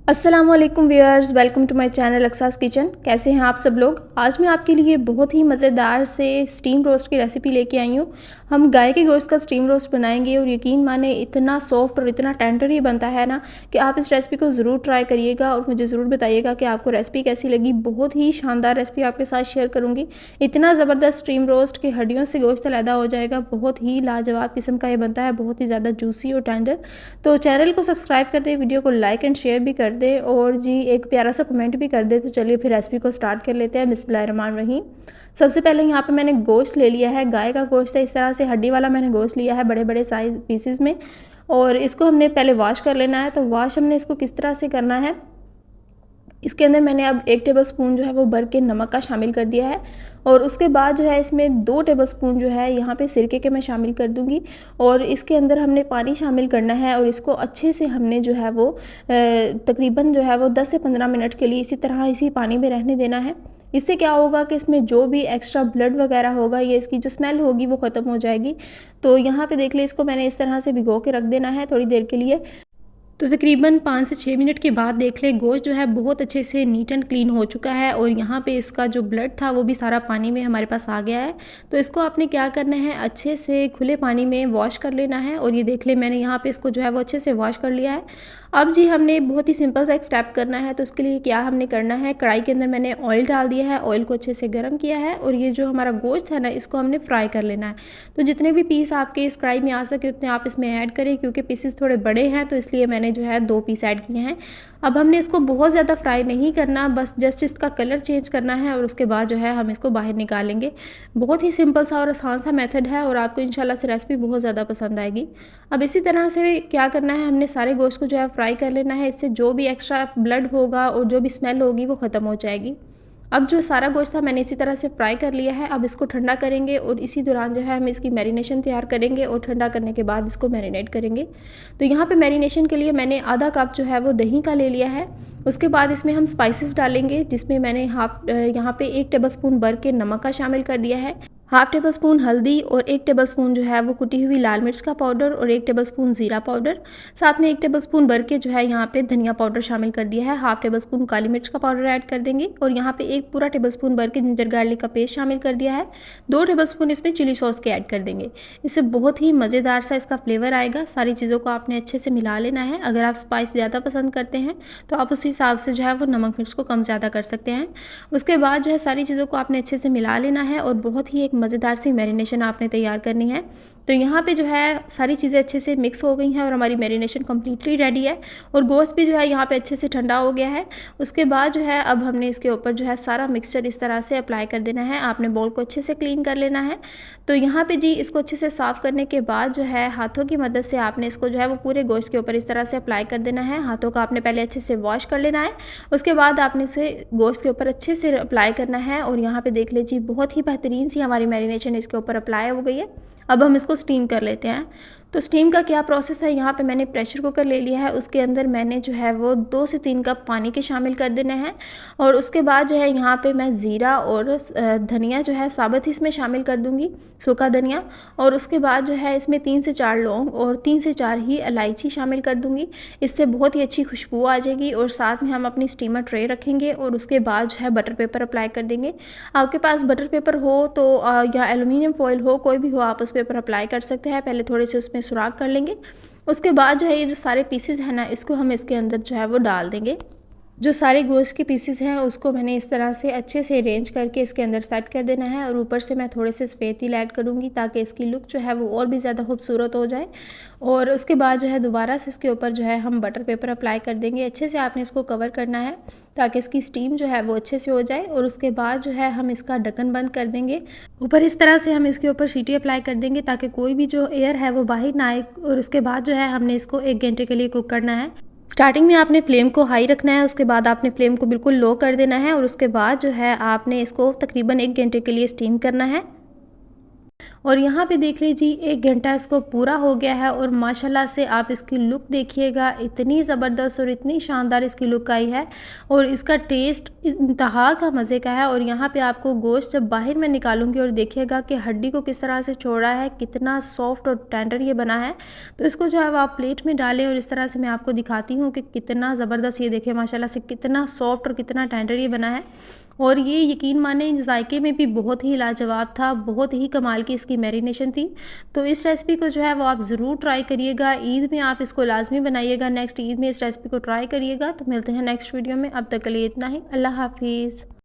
अस्सलामुअलैकुम viewers, welcome to my channel अक्सास kitchen. कैसे हैं आप सब लोग। आज मैं आपके लिए बहुत ही मज़ेदार से स्टीम रोस्ट की रेसिपी लेके आई हूँ। हम गाय के गोश्त का स्टीम रोस्ट बनाएंगे और यकीन माने इतना सॉफ्ट और इतना टेंडर ही बनता है ना कि आप इस रेसिपी को ज़रूर ट्राई करिएगा और मुझे ज़रूर बताइएगा कि आपको रेसिपी कैसी लगी। बहुत ही शानदार रेसिपी आपके साथ शेयर करूँगी। इतना ज़बरदस्त स्टीम रोस्ट कि हड्डियों से गोश्त अलहदा हो जाएगा। बहुत ही लाजवाब किस्म का ये बनता है, बहुत ही ज़्यादा जूसी और टेंडर। तो चैनल को सब्सक्राइब कर दे, वीडियो को लाइक एंड शेयर भी कर दे और जी एक प्यारा सा कमेंट भी कर दे। तो चलिए फिर रेसिपी को स्टार्ट कर लेते हैं। बिस्मिल्लाहिर्रहमानिर्रहीम। सबसे पहले यहाँ पे मैंने गोश्त ले लिया है, गाय का गोश्त है। इस तरह से हड्डी वाला मैंने गोश्त लिया है बड़े बड़े साइज पीसेस में, और इसको हमने पहले वॉश कर लेना है। तो वॉश हमने इसको किस तरह से करना है, इसके अंदर मैंने अब 1 टेबलस्पून जो है वो भर के नमक का शामिल कर दिया है, और उसके बाद जो है इसमें 2 टेबलस्पून जो है यहाँ पे सिरके के मैं शामिल कर दूँगी। और इसके अंदर हमने पानी शामिल करना है और इसको अच्छे से हमने जो है वो तकरीबन जो है वो 10 से 15 मिनट के लिए इसी तरह इसी पानी में रहने देना है। इससे क्या होगा कि इसमें जो भी एक्स्ट्रा ब्लड वगैरह होगा या इसकी जो स्मेल होगी वो ख़त्म हो जाएगी। तो यहाँ पे देख ले, इसको मैंने इस तरह से भिगो के रख देना है थोड़ी देर के लिए। तो तकरीबन 5 से 6 मिनट के बाद देख ले, गोश्त जो है बहुत अच्छे से नीट एंड क्लीन हो चुका है और यहाँ पे इसका जो ब्लड था वो भी सारा पानी में हमारे पास आ गया है। तो इसको आपने क्या करना है, अच्छे से खुले पानी में वॉश कर लेना है। और ये देख ले, मैंने यहाँ पे इसको जो है वो अच्छे से वॉश कर लिया है। अब जी हमने बहुत ही सिंपल सा एक स्टेप करना है। तो उसके लिए क्या हमने करना है, कढ़ाई के अंदर मैंने ऑयल डाल दिया है, ऑयल को अच्छे से गर्म किया है और ये जो हमारा गोश्त है ना, इसको हमने फ्राई कर लेना है। तो जितने भी पीस आपके इस कढ़ाई में आ सके उतने आप इसमें ऐड करें, क्योंकि पीसेस थोड़े बड़े हैं तो इसलिए मैंने जो है 2 पीस ऐड किए हैं। अब हमने इसको बहुत ज़्यादा फ्राई नहीं करना, बस जस्ट इसका कलर चेंज करना है और उसके बाद जो है हम इसको बाहर निकालेंगे। बहुत ही सिंपल सा और आसान सा मेथड है और आपको इंशाल्लाह से रेसिपी बहुत ज़्यादा पसंद आएगी। अब इसी तरह से क्या करना है, हमने सारे गोश्त को जो है फ्राई कर लेना है। इससे जो भी एक्स्ट्रा ब्लड होगा और जो भी स्मेल होगी वो ख़त्म हो जाएगी। अब जो सारा गोश्त था मैंने इसी तरह से फ्राई कर लिया है। अब इसको ठंडा करेंगे और इसी दौरान जो है हम इसकी मैरिनेशन तैयार करेंगे और ठंडा करने के बाद इसको मैरिनेट करेंगे। तो यहाँ पे मैरिनेशन के लिए मैंने आधा कप जो है वो दही का ले लिया है। उसके बाद इसमें हम स्पाइसेस डालेंगे, जिसमें मैंने यहाँ पे 1 टेबलस्पून भर के नमक का शामिल कर दिया है, हाफ टेबल स्पून हल्दी और 1 टेबलस्पून जो है वो कुटी हुई लाल मिर्च का पाउडर और 1 टेबलस्पून ज़ीरा पाउडर। साथ में 1 टेबलस्पून भर के जो है यहाँ पे धनिया पाउडर शामिल कर दिया है। हाफ टेबलस्पून काली मिर्च का पाउडर ऐड कर देंगे और यहाँ पे 1 पूरा टेबलस्पून भर के जिंजर गार्लिक का पेस्ट शामिल कर दिया है। 2 टेबलस्पून इसमें चिली सॉस के ऐड कर देंगे। इससे बहुत ही मज़ेदार सा इसका फ्लेवर आएगा। सारी चीज़ों को आपने अच्छे से मिला लेना है। अगर आप स्पाइस ज़्यादा पसंद करते हैं तो आप उसी हिसाब से जो है वो नमक मिर्च को कम ज़्यादा कर सकते हैं। उसके बाद जो है सारी चीज़ों को आपने अच्छे से मिला लेना है और बहुत ही एक मज़ेदार सी मैरिनेशन आपने तैयार करनी है। तो यहाँ पे जो है सारी चीज़ें अच्छे से मिक्स हो गई हैं और हमारी मैरिनेशन कम्प्लीटली रेडी है और गोश्त भी जो है यहाँ पे अच्छे से ठंडा हो गया है। उसके बाद जो है अब हमने इसके ऊपर जो है सारा मिक्सचर इस तरह से अप्लाई कर देना है। आपने बोल को अच्छे से क्लीन कर लेना है। तो यहाँ पे जी इसको अच्छे से साफ़ करने के बाद जो है हाथों की मदद से आपने इसको जो है वो पूरे गोश्त के ऊपर इस तरह से अप्लाई कर देना है। हाथों का आपने पहले अच्छे से वॉश कर लेना है, उसके बाद आपने इसे गोश्त के ऊपर अच्छे से अप्लाई करना है। और यहाँ पे देख लीजिए बहुत ही बेहतरीन सी हमारी मैरिनेशन इसके ऊपर अप्लाई हो गई है। अब हम इसको स्टीम कर लेते हैं। तो स्टीम का क्या प्रोसेस है, यहाँ पे मैंने प्रेशर कुकर ले लिया है। उसके अंदर मैंने जो है वो 2 से 3 कप पानी के शामिल कर देने हैं और उसके बाद जो है यहाँ पे मैं ज़ीरा और धनिया जो है साबुत इसमें शामिल कर दूँगी, सूखा धनिया। और उसके बाद जो है इसमें 3 से 4 लौंग और 3 से 4 ही इलायची शामिल कर दूँगी। इससे बहुत ही अच्छी खुशबू आ जाएगी। और साथ में हम अपनी स्टीमर ट्रे रखेंगे और उसके बाद जो है बटर पेपर अप्लाई कर देंगे। आपके पास बटर पेपर हो तो या एलुमिनियम फॉइल हो, कोई भी हो, आप उस पेपर अप्लाई कर सकते हैं। पहले थोड़े से उसमें सुराख कर लेंगे। उसके बाद जो है ये जो सारे पीसेस हैं ना, इसको हम इसके अंदर जो है वो डाल देंगे। जो सारे गोश्त के पीसेस हैं उसको मैंने इस तरह से अच्छे से अरेंज करके इसके अंदर सेट कर देना है और ऊपर से मैं थोड़े से सफ़ेद तिल ऐड करूँगी ताकि इसकी लुक जो है वो और भी ज़्यादा खूबसूरत हो जाए। और उसके बाद जो है दोबारा से इसके ऊपर जो है हम बटर पेपर अप्लाई कर देंगे। अच्छे से आपने इसको कवर करना है ताकि इसकी स्टीम जो है वो अच्छे से हो जाए। और उसके बाद जो है हम इसका ढक्कन बंद कर देंगे। ऊपर इस तरह से हम इसके ऊपर सीटी अप्लाई कर देंगे ताकि कोई भी जो एयर है वो बाहर ना आए। और उसके बाद जो है हमने इसको 1 घंटे के लिए कुक करना है। स्टार्टिंग में आपने फ्लेम को हाई रखना है, उसके बाद आपने फ्लेम को बिल्कुल लो कर देना है और उसके बाद जो है आपने इसको तकरीबन 1 घंटे के लिए स्टीम करना है। और यहाँ पे देख लीजिए 1 घंटा इसको पूरा हो गया है और माशाल्लाह से आप इसकी लुक देखिएगा, इतनी ज़बरदस्त और इतनी शानदार इसकी लुक आई है और इसका टेस्ट इंतहा का मज़े का है। और यहाँ पे आपको गोश्त जब बाहर मैं निकालूंगी और देखिएगा कि हड्डी को किस तरह से छोड़ा है, कितना सॉफ्ट और टेंडर ये बना है। तो इसको जो है आप प्लेट में डालें और इस तरह से मैं आपको दिखाती हूँ कि कितना ज़बरदस्त ये देखें माशाल्लाह से कितना सॉफ्ट और कितना टेंडर ये बना है। और ये यकीन माने जायके में भी बहुत ही लाजवाब था, बहुत ही कमाल की इसकी मैरिनेशन थी। तो इस रेसिपी को जो है वो आप ज़रूर ट्राई करिएगा, ईद में आप इसको लाजमी बनाइएगा, नेक्स्ट ईद में इस रेसिपी को ट्राई करिएगा। तो मिलते हैं नेक्स्ट वीडियो में, अब तक के लिए इतना ही, अल्लाह हाफिज़।